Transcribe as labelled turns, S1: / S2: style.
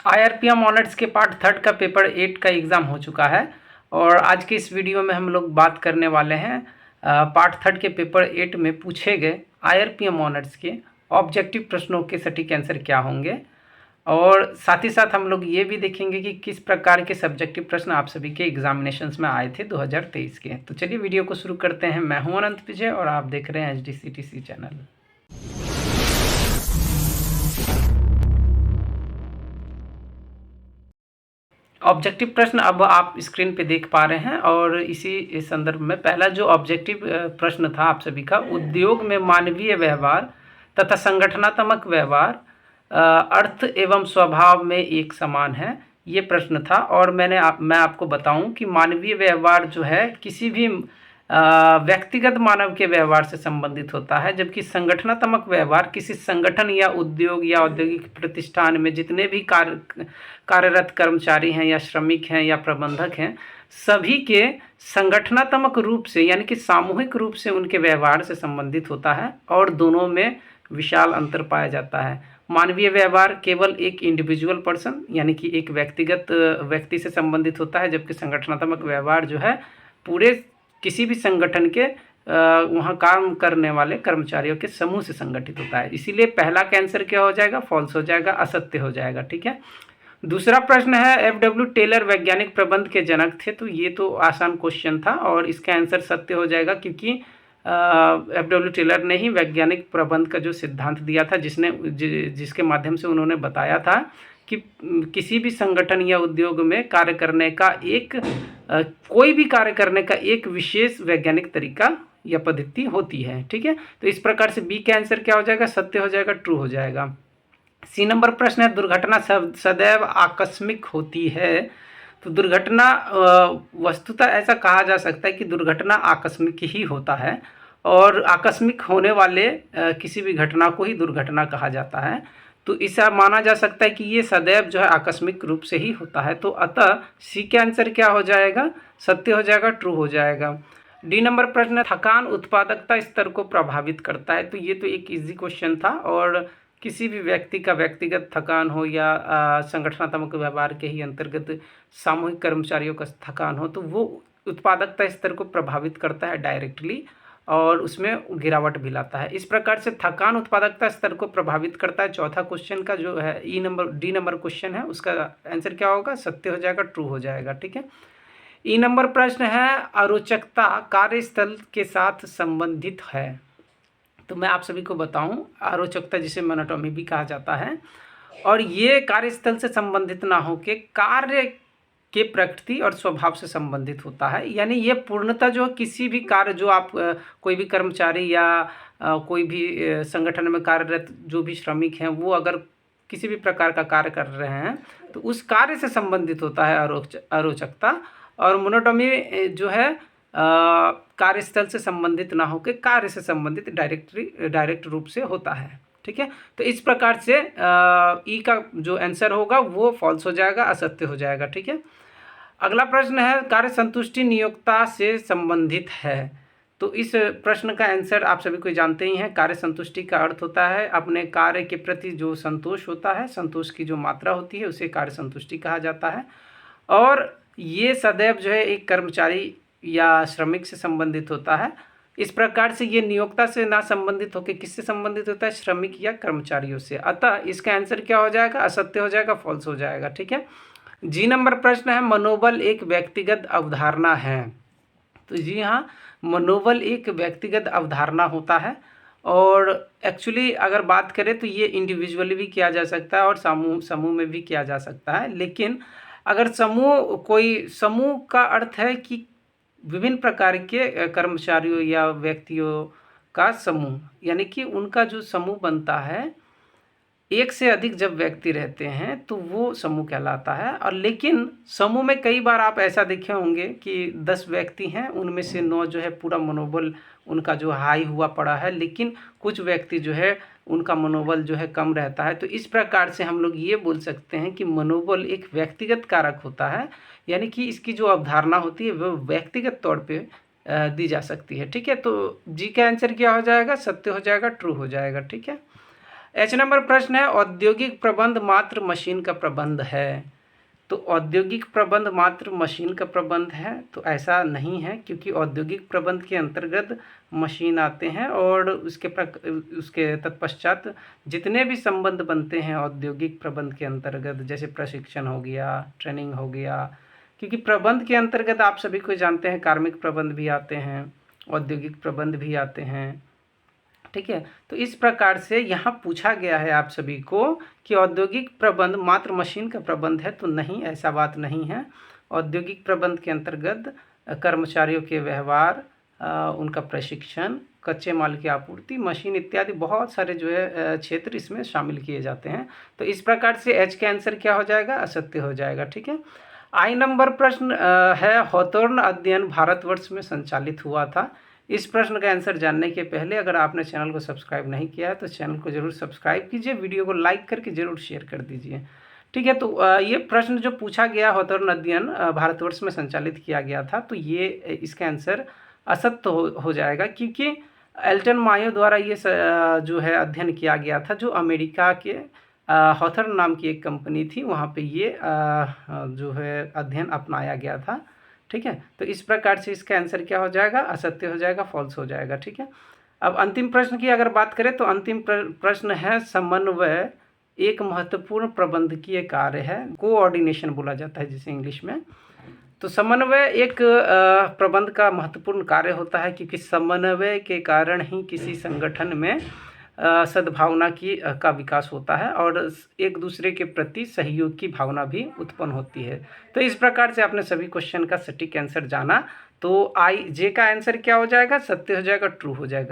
S1: IRPM honours के part third का paper 8 का एग्ज़ाम हो चुका है और आज के इस वीडियो में हम लोग बात करने वाले हैं पार्ट थर्ड के पेपर 8 में पूछे गए IRPM ऑनर्स के ऑब्जेक्टिव प्रश्नों के सटीक आंसर क्या होंगे और साथ ही साथ हम लोग ये भी देखेंगे कि किस प्रकार के सब्जेक्टिव प्रश्न आप सभी के एग्जामिनेशंस में आए थे 2023 के। तो चलिए वीडियो को शुरू करते हैं। मैं हूं अनंत विजय और आप देख रहे हैं HDCTC चैनल। ऑब्जेक्टिव प्रश्न अब आप स्क्रीन पे देख पा रहे हैं और इसी संदर्भ में पहला जो ऑब्जेक्टिव प्रश्न था आप सभी का, उद्योग में मानवीय व्यवहार तथा संगठनात्मक व्यवहार अर्थ एवं स्वभाव में एक समान है, ये प्रश्न था। और मैं आपको बताऊं कि मानवीय व्यवहार जो है किसी भी व्यक्तिगत मानव के व्यवहार से संबंधित होता है, जबकि संगठनात्मक व्यवहार किसी संगठन या उद्योग या औद्योगिक प्रतिष्ठान में जितने भी कार्यरत कर्मचारी हैं या श्रमिक हैं या प्रबंधक हैं, सभी के संगठनात्मक रूप से यानी कि सामूहिक रूप से उनके व्यवहार से संबंधित होता है और दोनों में विशाल अंतर पाया जाता है। मानवीय व्यवहार केवल एक इंडिविजुअल पर्सन यानी कि एक व्यक्तिगत व्यक्ति से संबंधित होता है, जबकि संगठनात्मक व्यवहार जो है पूरे किसी भी संगठन के वहाँ काम करने वाले कर्मचारियों के समूह से संगठित होता है। इसीलिए पहला का आंसर क्या हो जाएगा? फॉल्स हो जाएगा, असत्य हो जाएगा। ठीक है। दूसरा प्रश्न है, FW टेलर वैज्ञानिक प्रबंध के जनक थे। तो ये तो आसान क्वेश्चन था और इसका आंसर सत्य हो जाएगा, क्योंकि FW टेलर ने ही वैज्ञानिक प्रबंध का जो सिद्धांत दिया था, जिसके माध्यम से उन्होंने बताया था कि किसी भी संगठन या उद्योग में कार्य करने का कोई भी कार्य करने का एक विशेष वैज्ञानिक तरीका या पद्धति होती है। ठीक है। तो इस प्रकार से बी का आंसर क्या हो जाएगा? सत्य हो जाएगा, ट्रू हो जाएगा। सी नंबर प्रश्न है, दुर्घटना सदैव आकस्मिक होती है। तो दुर्घटना वस्तुतः ऐसा कहा जा सकता है कि दुर्घटना आकस्मिक ही होता है और आकस्मिक होने वाले किसी भी घटना को ही दुर्घटना कहा जाता है। तो इसे माना जा सकता है कि ये सदैव जो है आकस्मिक रूप से ही होता है। तो अतः सी के आंसर क्या हो जाएगा? सत्य हो जाएगा, ट्रू हो जाएगा। डी नंबर प्रश्न, थकान उत्पादकता स्तर को प्रभावित करता है। तो ये तो एक इजी क्वेश्चन था और किसी भी व्यक्ति का व्यक्तिगत थकान हो या संगठनात्मक व्यवहार के ही अंतर्गत सामूहिक कर्मचारियों का थकान हो, तो वो उत्पादकता स्तर को प्रभावित करता है डायरेक्टली और उसमें गिरावट भी लाता है। इस प्रकार से थकान उत्पादकता स्तर को प्रभावित करता है। चौथा क्वेश्चन का जो है डी नंबर क्वेश्चन है, उसका आंसर क्या होगा? सत्य हो जाएगा, ट्रू हो जाएगा। ठीक है। ई नंबर प्रश्न है, अरोचकता कार्यस्थल के साथ संबंधित है। तो मैं आप सभी को बताऊं, अरोचकता जिसे मोनोटोनी भी कहा जाता है और ये कार्यस्थल से संबंधित ना हो के कार्य के प्रकृति और स्वभाव से संबंधित होता है। यानी ये पूर्णतः जो किसी भी कार्य जो आप कोई भी कर्मचारी या कोई भी संगठन में कार्यरत जो भी श्रमिक हैं, वो अगर किसी भी प्रकार का कार्य कर रहे हैं तो उस कार्य से संबंधित होता है अरोचकता। और मोनोटोनी जो है कार्यस्थल से संबंधित ना होकर कार्य से संबंधित डायरेक्ट रूप से होता है। ठीक है। तो इस प्रकार से ई का जो आंसर होगा वो फॉल्स हो जाएगा, असत्य हो जाएगा। ठीक है। अगला प्रश्न है, कार्य संतुष्टि नियोक्ता से संबंधित है। तो इस प्रश्न का आंसर आप सभी को जानते ही हैं। कार्य संतुष्टि का अर्थ होता है अपने कार्य के प्रति जो संतोष होता है, संतोष की जो मात्रा होती है, उसे कार्य संतुष्टि कहा जाता है। और ये सदैव जो है एक कर्मचारी या श्रमिक से संबंधित होता है। इस प्रकार से ये नियोक्ता से ना संबंधित होकर किससे संबंधित होता है? श्रमिक या कर्मचारियों से। अतः इसका आंसर क्या हो जाएगा? असत्य हो जाएगा, फॉल्स हो जाएगा। ठीक है। जी नंबर प्रश्न है, मनोबल एक व्यक्तिगत अवधारणा है। तो जी हाँ, मनोबल एक व्यक्तिगत अवधारणा होता है और एक्चुअली अगर बात करें तो ये इंडिविजुअली भी किया जा सकता है और समूह में भी किया जा सकता है। लेकिन अगर समूह का अर्थ है कि विभिन्न प्रकार के कर्मचारियों या व्यक्तियों का समूह, यानी कि उनका जो समूह बनता है, एक से अधिक जब व्यक्ति रहते हैं तो वो समूह कहलाता है। और लेकिन समूह में कई बार आप ऐसा देखे होंगे कि 10 व्यक्ति हैं, उनमें से 9 जो है पूरा मनोबल उनका जो हाई हुआ पड़ा है, लेकिन कुछ व्यक्ति जो है उनका मनोबल जो है कम रहता है। तो इस प्रकार से हम लोग ये बोल सकते हैं कि मनोबल एक व्यक्तिगत कारक होता है, यानी कि इसकी जो अवधारणा होती है वो व्यक्तिगत तौर पे दी जा सकती है। ठीक है। तो जी का आंसर क्या हो जाएगा? सत्य हो जाएगा, ट्रू हो जाएगा। ठीक है। एच नंबर प्रश्न है, औद्योगिक प्रबंध मात्र मशीन का प्रबंध है। तो औद्योगिक प्रबंध मात्र मशीन का प्रबंध है, तो ऐसा नहीं है, क्योंकि औद्योगिक प्रबंध के अंतर्गत मशीन आते हैं और उसके तत्पश्चात जितने भी संबंध बनते हैं औद्योगिक प्रबंध के अंतर्गत, जैसे प्रशिक्षण हो गया, ट्रेनिंग हो गया, क्योंकि प्रबंध के अंतर्गत आप सभी को जानते हैं कार्मिक प्रबंध भी आते हैं, औद्योगिक प्रबंध भी आते हैं, ठीक है। तो इस प्रकार से यहाँ पूछा गया है आप सभी को कि औद्योगिक प्रबंध मात्र मशीन का प्रबंध है, तो नहीं, ऐसा बात नहीं है। औद्योगिक प्रबंध के अंतर्गत कर्मचारियों के व्यवहार, उनका प्रशिक्षण, कच्चे माल की आपूर्ति, मशीन इत्यादि बहुत सारे जो है क्षेत्र इसमें शामिल किए जाते हैं। तो इस प्रकार से एच का आंसर क्या हो जाएगा, असत्य हो जाएगा, ठीक है। आई नंबर प्रश्न है, हॉथोर्न अध्ययन भारतवर्ष में संचालित हुआ था। इस प्रश्न का आंसर जानने के पहले अगर आपने चैनल को सब्सक्राइब नहीं किया है तो चैनल को जरूर सब्सक्राइब कीजिए, वीडियो को लाइक करके जरूर शेयर कर दीजिए, ठीक है। तो ये प्रश्न जो पूछा गया, हॉथोर्न अध्ययन भारतवर्ष में संचालित किया गया था, तो ये इसका आंसर असत्य हो जाएगा, क्योंकि एल्टन मायो द्वारा ये जो है अध्ययन किया गया था, जो अमेरिका के हॉथोर्न नाम की एक कंपनी थी, वहाँ पे ये जो है अध्ययन अपनाया गया था, ठीक है। तो इस प्रकार से इसका आंसर क्या हो जाएगा, असत्य हो जाएगा, फॉल्स हो जाएगा, ठीक है। अब अंतिम प्रश्न की अगर बात करें तो अंतिम प्रश्न है, समन्वय एक महत्वपूर्ण प्रबंधकीय कार्य है, कोऑर्डिनेशन बोला जाता है जिसे इंग्लिश में। तो समन्वय एक प्रबंध का महत्वपूर्ण कार्य होता है, क्योंकि समन्वय के कारण ही किसी संगठन में सद्भावना का विकास होता है और एक दूसरे के प्रति सहयोग की भावना भी उत्पन्न होती है। तो इस प्रकार से आपने सभी क्वेश्चन का सटीक आंसर जाना, तो आई जे का आंसर क्या हो जाएगा, सत्य हो जाएगा, ट्रू हो जाएगा।